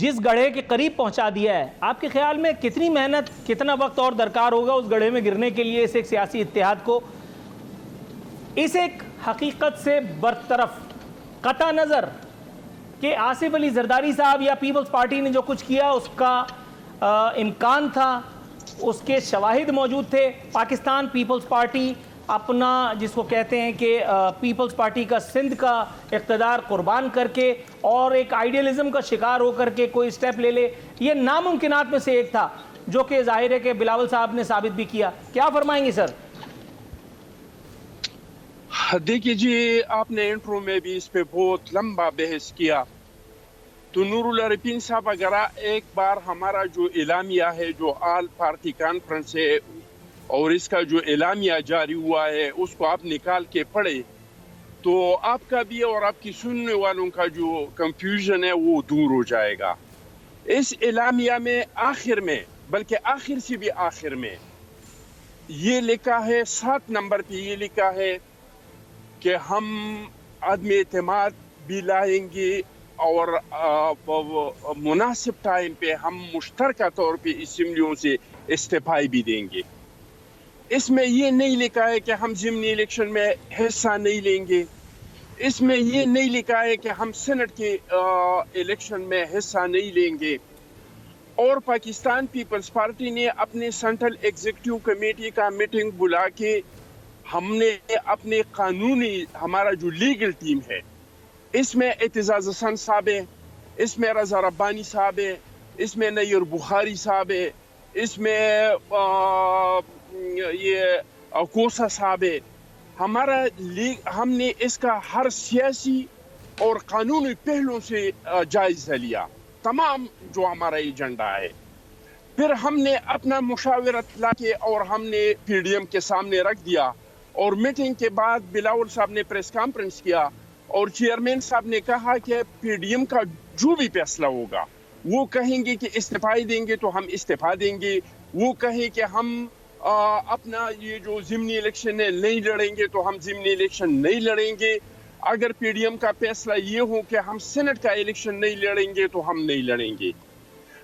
جس گڑھے کے قریب پہنچا دیا ہے، آپ کے خیال میں کتنی محنت، کتنا وقت اور درکار ہوگا اس گڑھے میں گرنے کے لیے، اس ایک سیاسی اتحاد کو اس ایک حقیقت سے برطرف، قطع نظر کہ آصف علی زرداری صاحب یا پیپلز پارٹی نے جو کچھ کیا اس کا امکان تھا، اس کے شواہد موجود تھے، پاکستان پیپلز پارٹی اپنا جس کو کہتے ہیں کہ پیپلز پارٹی کا سندھ کا اقتدار قربان کر کے اور ایک آئیڈیلزم کا شکار ہو کر کے کوئی سٹیپ لے لے، یہ ناممکنات میں سے ایک تھا جو کہ ظاہر ہے کہ بلاول صاحب نے ثابت بھی کیا. کیا فرمائیں گے سر؟ دیکھیے جی، آپ نے انٹرو میں بھی اس پہ بہت لمبا بحث کیا. تو نور اللہ رپین صاحب، اگر ایک بار ہمارا جو اعلامیہ ہے، جو آل پارٹی کانفرنس ہے اور اس کا جو اعلامیہ جاری ہوا ہے، اس کو آپ نکال کے پڑھے تو آپ کا بھی اور آپ کی سننے والوں کا جو کنفیوژن ہے وہ دور ہو جائے گا. اس اعلامیہ میں آخر میں، بلکہ آخر سے بھی آخر میں یہ لکھا ہے، 7 نمبر پہ یہ لکھا ہے کہ ہم عدم اعتماد بھی لائیں گے اور مناسب ٹائم پہ ہم مشترکہ طور پہ اسمبلیوں سے استعفائی بھی دیں گے. اس میں یہ نہیں لکھا ہے کہ ہم ضمنی الیکشن میں حصہ نہیں لیں گے. اس میں یہ نہیں لکھا ہے کہ ہم سینٹ کے الیکشن میں حصہ نہیں لیں گے. اور پاکستان پیپلز پارٹی نے اپنے سینٹرل ایگزیکٹو کمیٹی کا میٹنگ بلا کے ہم نے اپنے قانونی، ہمارا جو لیگل ٹیم ہے، اس میں اعتزاز حسن صاحب ہے، اس میں رضا ربانی صاحب ہے، اس میں نیر بخاری صاحب ہے، اس میں یہ کوسا صاحب ہے. ہم نے اس کا ہر سیاسی اور قانونی پہلو سے جائزہ لیا، تمام جو ہمارا ایجنڈا ہے. پھر ہم نے اپنا مشاورت لا کے اور ہم نے پی ڈی ایم کے سامنے رکھ دیا. اور میٹنگ کے بعد بلاول صاحب نے پریس کانفرنس کیا اور چیئرمین صاحب نے کہا کہ پی ڈی ایم کا جو بھی فیصلہ ہوگا، وہ کہیں گے کہ استعفائی دیں گے تو ہم استعفا دیں گے، وہ کہیں کہ ہم اپنا یہ جو ضمنی الیکشن ہے نہیں لڑیں گے تو ہم ضمنی الیکشن نہیں لڑیں گے. اگر پی ڈی ایم کا فیصلہ یہ ہو کہ ہم سینٹ کا الیکشن نہیں لڑیں گے تو ہم نہیں لڑیں گے.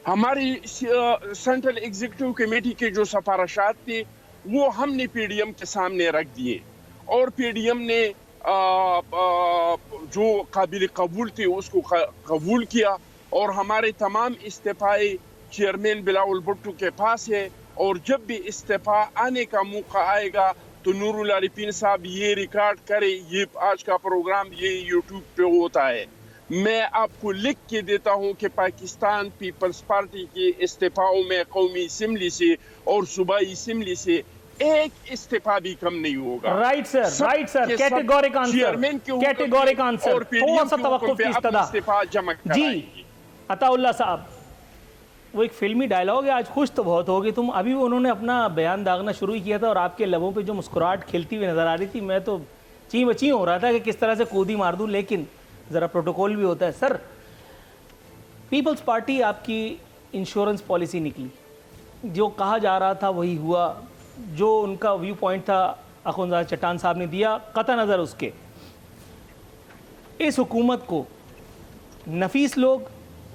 ہماری سینٹرل ایگزیکٹو کمیٹی کے جو سفارشات تھے وہ ہم نے پی ڈی ایم کے سامنے رکھ دیے اور پی ڈی ایم نے جو قابل قبول تھے اس کو قبول کیا اور ہمارے تمام استعفائی چیئرمین بلاول بھٹو کے پاس ہے. اور جب بھی استعفا آنے کا موقع آئے گا تو نور اللہ رپین صاحب یہ ریکارڈ کرے، یہ آج کا پروگرام یہ یوٹیوب پہ ہوتا ہے. میں آپ کو لکھ کے دیتا ہوں کہ پاکستان پیپلز پارٹی کے استعفاؤں میں قومی اسمبلی سے اور صوبائی اسمبلی سے ایک استعفا بھی کم نہیں ہوگا. Right sir, right sir, categoric answer, categoric answer. تھوڑا سا توقف کی استدعا. استعفا جمع کرائیں گے. جی عطا اللہ صاحب، وہ ایک فلمی ڈائلاگ ہے، آج خوش تو بہت ہوگی تم. ابھی انہوں نے اپنا بیان داغنا شروع کیا تھا اور آپ کے لبوں پہ جو مسکراہٹ کھلتی ہوئی نظر آ رہی تھی، میں تو چیں بچیں ہو رہا تھا کہ کس طرح سے کودی مار دوں، لیکن ذرا پروٹوکول بھی ہوتا ہے. سر، پیپلز پارٹی آپ کی انشورنس پالیسی نکلی، جو کہا جا رہا تھا وہی ہوا، جو ان کا ویو پوائنٹ تھا اخونزادہ چٹان صاحب نے دیا، قطع نظر اس کے. اس حکومت کو نفیس لوگ،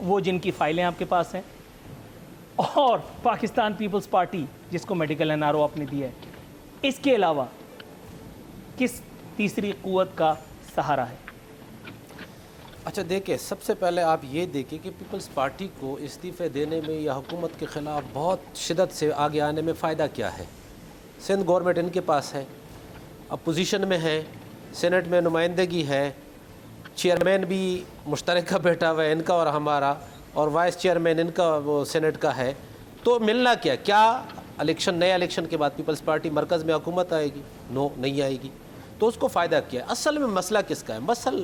وہ جن کی فائلیں آپ کے پاس ہیں، اور پاکستان پیپلز پارٹی جس کو میڈیکل این آر او آپ نے دیا ہے، اس کے علاوہ کس تیسری قوت کا سہارا ہے؟ اچھا دیکھیں، سب سے پہلے آپ یہ دیکھیں کہ پیپلز پارٹی کو استعفے دینے میں یا حکومت کے خلاف بہت شدت سے آگے آنے میں فائدہ کیا ہے. سندھ گورنمنٹ ان کے پاس ہے، اپوزیشن میں ہے، سینٹ میں نمائندگی ہے، چیئرمین بھی مشترکہ بیٹھا ہوا ہے ان کا اور ہمارا، اور وائس چیئرمین ان کا وہ سینٹ کا ہے. تو ملنا کیا الیکشن، نئے الیکشن کے بعد پیپلز پارٹی مرکز میں حکومت آئے گی؟ نو، نہیں آئے گی. تو اس کو فائدہ کیا ہے؟ اصل میں مسئلہ کس کا ہے؟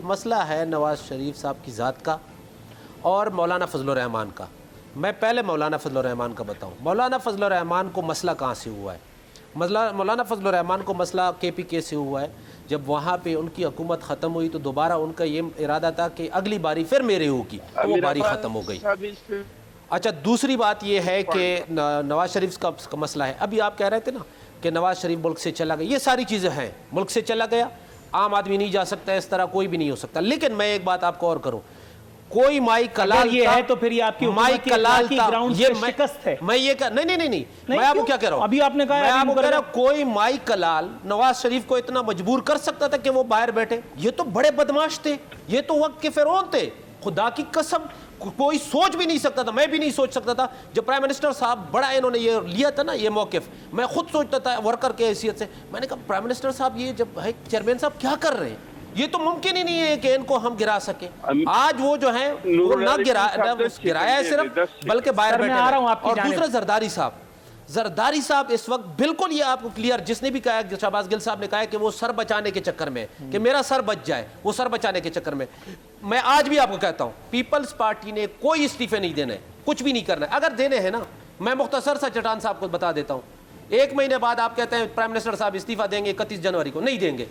مسئلہ ہے نواز شریف صاحب کی ذات کا اور مولانا فضل الرحمان کا. میں پہلے مولانا فضل الرحمان کا بتاؤں. مولانا فضل الرحمان کو مسئلہ کہاں سے ہوا ہے؟ مولانا فضل الرحمان کو مسئلہ کے پی کے سے ہوا ہے. جب وہاں پہ ان کی حکومت ختم ہوئی تو دوبارہ ان کا یہ ارادہ تھا کہ اگلی باری پھر میرے ہوگی، تو وہ باری ختم ہو گئی. اچھا، دوسری بات یہ ہے کہ نواز شریف کا مسئلہ ہے. ابھی آپ کہہ رہے تھے نا کہ نواز شریف ملک سے چلا گیا، یہ ساری چیزیں ہیں. ملک سے چلا گیا، عام آدمی نہیں جا سکتا، اس طرح کوئی بھی نہیں ہو سکتا. لیکن میں ایک بات آپ کو اور کروں، کوئی مائی کلال یہ ہے تو پھر یہ آپ کی مائی کلال گراؤنڈ سے شکست ہے. میں یہ نہیں میں آپ کو کیا کہہ رہا ہوں, ابھی آپ نے کہا میں آپ کو کہہ رہا ہوں کوئی مائی کلال نواز شریف کو اتنا مجبور کر سکتا تھا کہ وہ باہر بیٹھے؟ یہ تو بڑے بدماش تھے, یہ تو وقت کے فرعون تھے, خدا کی قسم کوئی سوچ بھی نہیں سکتا تھا, میں بھی نہیں سوچ سکتا تھا. جب پرائم منسٹر صاحب بڑا انہوں نے یہ لیا تھا نا یہ موقف, میں خود سوچتا تھا ورکر کے حیثیت سے, میں نے کہا پرائم منسٹر صاحب یہ جب ہے چیئرمین صاحب کیا کر رہے ہیں, یہ تو ممکن ہی نہیں ہے کہ ان کو ہم گرا سکیں. آج وہ جو ہیں وہ نہ گرایا ہے صرف, بلکہ باہر بیٹھے ہیں. اور دوسرا زرداری صاحب اس وقت بالکل یہ آپ کو کلیئر, جس نے بھی کہا, شہباز گل صاحب نے کہا کہ وہ سر بچانے کے چکر میں کہ میرا سر بچ جائے, وہ سر بچانے کے چکر میں. میں آج بھی آپ کو کہتا ہوں پیپلز پارٹی نے کوئی استعفے نہیں دینے, کچھ بھی نہیں کرنا ہے. اگر دینے ہیں نا, میں مختصر سا چٹان صاحب کو بتا دیتا ہوں, 1 مہینے بعد آپ کہتے ہیں پرائم منسٹر صاحب استعفیٰ دیں گے 31 جنوری کو, نہیں دیں گے.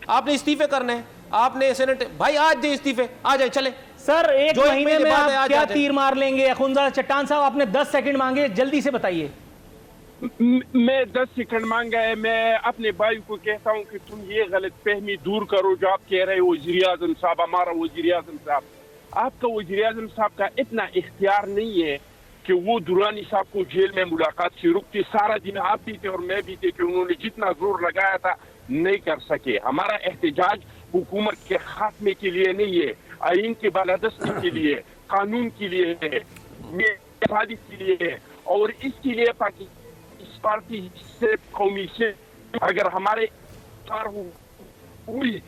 آپ نے استعفے کرنے ہیں, آپ نے سینٹ بھائی آج دیں استعفے, آ جائیں چلیں. سر 1 مہینے میں آپ کیا تیر مار لیں گے؟ اخونزادہ چٹان صاحب آپ نے 10 سیکنڈ مانگے, جلدی سے بتائیے. میں 10 سیکنڈ مانگا ہے. میں اپنے بھائی کو کہتا ہوں کہ تم یہ غلط فہمی دور کرو جو آپ کہہ رہے ہو وزیر اعظم صاحب, ہمارا وزیر اعظم صاحب. آپ کا وزیر اعظم صاحب کا اتنا اختیار نہیں ہے کہ وہ درانی صاحب کو جیل میں ملاقات سے رکتے. سارا دن آپ بھی تھے اور میں بھی تھے کہ انہوں نے جتنا زور لگایا تھا نہیں کر سکے. ہمارا احتجاج حکومت کے خاتمے کے لیے نہیں ہے, آئین کی بالادستی کے لیے, قانون کے لیے ہے, آزادی کے لیے ہے. اور اس کے لیے پارٹی سے قومی سے اگر ہمارے ہوئی.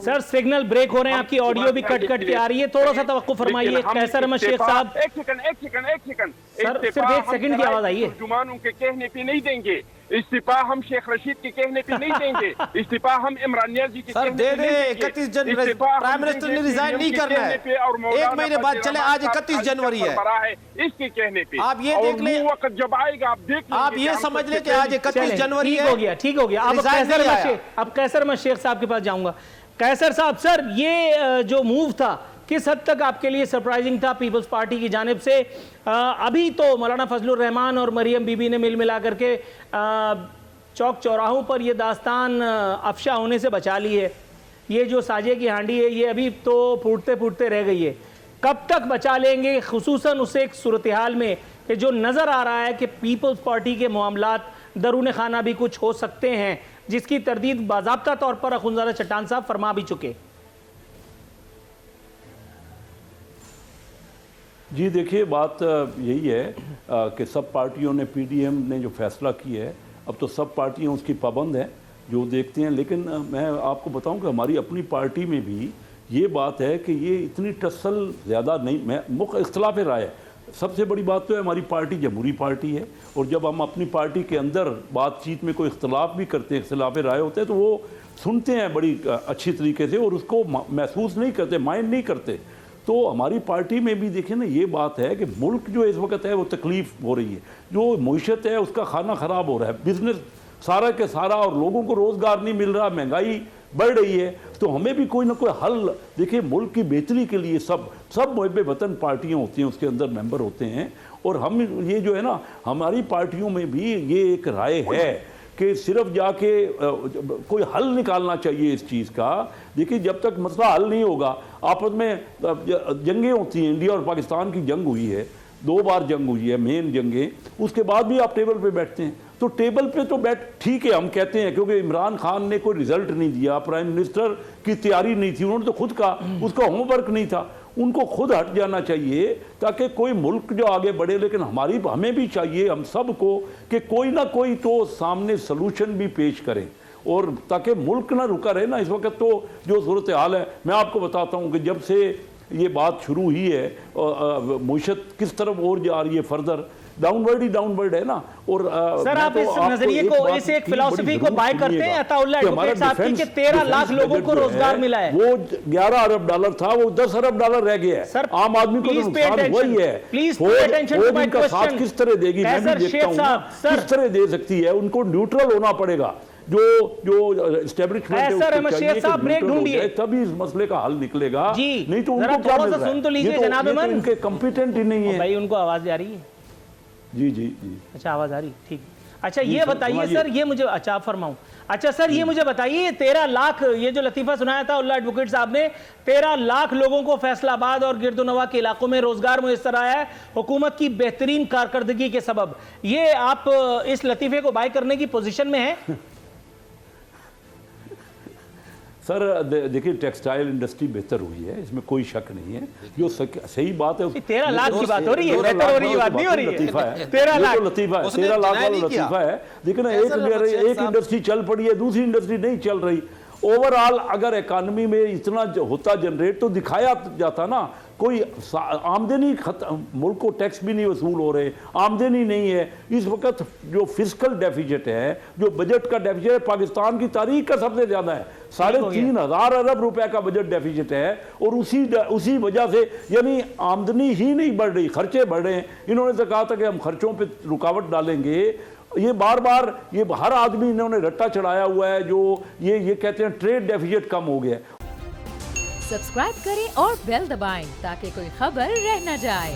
سر سگنل بریک ہو رہے ہیں, آپ کی آڈیو بھی کٹ کٹ کے آ رہی ہے, تھوڑا سا توقف فرمائیے. قیصر احمد شیخ صاحب, ایک سیکنڈ سر صرف 1 سیکنڈ کی آواز آئی ہے. ترجمانوں کے کہنے پہ نہیں دیں گے استعفیٰ, ہم شیخ رشید کے کہنے پہ نہیں دیں گے استعفیٰ, ہم عمران نیازی کے سر دے دیں. 31 جنوری پرائم منسٹر نے ریزائن نہیں کرنا ہے, 1 مہینے بعد چلے, آج 31 جنوری ہے, اس کے کہنے پہ آپ یہ دیکھ لیں. وقت جب آئے گا آپ دیکھ لیں, آپ یہ سمجھ لیں کہ آج 31 جنوری ہے. ٹھیک ہو گیا. اب قیصر احمد شیخ صاحب کے پاس جاؤں گا. قیصر صاحب, سر یہ جو موو تھا کس حد تک آپ کے لیے سرپرائزنگ تھا پیپلز پارٹی کی جانب سے؟ ابھی تو مولانا فضل الرحمان اور مریم بی بی نے مل ملا کر کے چوک چوراہوں پر یہ داستان افشا ہونے سے بچا لی ہے. یہ جو ساجے کی ہانڈی ہے یہ ابھی تو پھوٹتے پھوٹتے رہ گئی ہے. کب تک بچا لیں گے, خصوصاً اس ایک صورتحال میں کہ جو نظر آ رہا ہے کہ پیپلز پارٹی کے معاملات درون خانہ بھی کچھ ہو سکتے ہیں, جس کی تردید باضابطہ طور پر اخونزادہ چٹان صاحب فرما بھی چکے. جی دیکھیے بات یہی ہے کہ سب پارٹیوں نے, پی ڈی ایم نے جو فیصلہ کیا ہے, اب تو سب پارٹیاں اس کی پابند ہیں جو دیکھتے ہیں. لیکن میں آپ کو بتاؤں کہ ہماری اپنی پارٹی میں بھی یہ بات ہے کہ یہ اتنی ٹسل زیادہ نہیں, میں اختلاف رائے ہے. سب سے بڑی بات تو ہے ہماری پارٹی جمہوری پارٹی ہے, اور جب ہم اپنی پارٹی کے اندر بات چیت میں کوئی اختلاف بھی کرتے ہیں, اختلاف رائے ہوتے ہیں, تو وہ سنتے ہیں بڑی اچھی طریقے سے اور اس کو محسوس نہیں کرتے, مائنڈ نہیں کرتے. تو ہماری پارٹی میں بھی دیکھیں نا یہ بات ہے کہ ملک جو اس وقت ہے وہ تکلیف ہو رہی ہے, جو معیشت ہے اس کا کھانا خراب ہو رہا ہے, بزنس سارا کے سارا, اور لوگوں کو روزگار نہیں مل رہا, مہنگائی بڑھ رہی ہے. تو ہمیں بھی کوئی نہ کوئی حل, دیکھیں ملک کی بہتری کے لیے سب محب وطن پارٹیاں ہوتی ہیں, اس کے اندر ممبر ہوتے ہیں, اور ہم یہ جو ہے نا ہماری پارٹیوں میں بھی یہ ایک رائے ہے کہ صرف جا کے کوئی حل نکالنا چاہیے اس چیز کا. دیکھیے جب تک مسئلہ حل نہیں ہوگا, آپس میں جنگیں ہوتی ہیں, انڈیا اور پاکستان کی جنگ ہوئی ہے, 2 بار جنگ ہوئی ہے, مین جنگیں, اس کے بعد بھی آپ ٹیبل پہ بیٹھتے ہیں. تو ٹیبل پہ تو ٹھیک ہے ہم کہتے ہیں, کیونکہ عمران خان نے کوئی رزلٹ نہیں دیا, پرائم منسٹر کی تیاری نہیں تھی, انہوں نے تو خود کہا اس کا ہوم ورک نہیں تھا, ان کو خود ہٹ جانا چاہیے تاکہ کوئی ملک جو آگے بڑھے. لیکن ہمیں بھی چاہیے, ہم سب کو, کہ کوئی نہ کوئی تو سامنے سلوشن بھی پیش کریں, اور تاکہ ملک نہ رکا رہے نا. اس وقت تو جو صورتحال ہے, میں آپ کو بتاتا ہوں کہ جب سے یہ بات شروع ہوئی ہے, معیشت کس طرف اور جا رہی ہے, فردر ڈاؤن ورڈ ہے نا. اور سر آپ اس نظریے کو, اس ایک فلسفی کو بائی کرتے ہیں عطا اللہ ایڈوکیٹ صاحب کی کہ 13 لاکھ لوگوں کو روزگار ملا ہے. وہ 11 ارب ڈالر تھا, وہ 10 ارب ڈالر رہ گیا ہے. عام آدمی کو تو نقصان وہی ہے. فوج ان کا ساتھ کس طرح دے گی, میں بھی دیکھتا ہوں کس طرح دے سکتی ہے. ان کو نیوٹرل ہونا پڑے گا, جو اسٹیبلشمنٹ ہے اس کو چاہیے کہ نیوٹرل ہو جائے, تبھی اس مسئلے کا حل نکلے گا. نہیں تو ان کو کیا مل رہا ہے, یہ تو ان کے کمپیٹنٹ ہی نہیں ہے. بھائی ان کو آواز آ رہی ہے؟ جی. اچھا آواز آ رہی, ٹھیک. اچھا یہ بتائیے سر، یہ مجھے اچھا فرماؤں، اچھا سر یہ مجھے بتائیے 13 لاکھ یہ جو لطیفہ سنایا تھا اللہ ایڈوکیٹ صاحب نے، 13 لاکھ لوگوں کو فیصل آباد اور گرد و نواح کے علاقوں میں روزگار میسر آیا ہے حکومت کی بہترین کارکردگی کے سبب، یہ آپ اس لطیفے کو بائی کرنے کی پوزیشن میں ہیں؟ سر دیکھیے ٹیکسٹائل انڈسٹری بہتر ہوئی ہے، اس میں کوئی شک نہیں ہے، جو صحیح بات ہے 13 لاکھ کی بات ہو رہی ہے، بہتر ہو رہی ہے بات نہیں ہو رہی ہے، 13 لاکھ لطیفہ ہے، 13 لاکھ والا لطیفہ ہے، لیکن ایک انڈسٹری چل پڑی ہے دوسری انڈسٹری نہیں چل رہی۔ اوورآل اگر اکانومی میں اتنا ہوتا جنریٹ تو دکھایا جاتا نا، کوئی آمدنی ملک کو ٹیکس بھی نہیں وصول ہو رہے، آمدنی نہیں ہے اس وقت، جو فسکل ڈیفیسٹ ہے، جو بجٹ کا ڈیفیسٹ ہے پاکستان کی تاریخ کا سب سے زیادہ ہے، 3,500 ارب روپے کا بجٹ ڈیفیسٹ ہے، اور اسی وجہ سے یعنی آمدنی ہی نہیں بڑھ رہی، خرچے بڑھ رہے ہیں۔ انہوں نے تو کہا تھا کہ ہم خرچوں پہ رکاوٹ ڈالیں گے، یہ بار بار یہ ہر آدمی انہوں نے رٹا چڑھایا ہوا ہے، جو یہ کہتے ہیں ٹریڈ ڈیفیسٹ کم ہو گیا ہے۔ سبسکرائب کریں اور بیل دبائیں تاکہ کوئی خبر رہ نہ جائے۔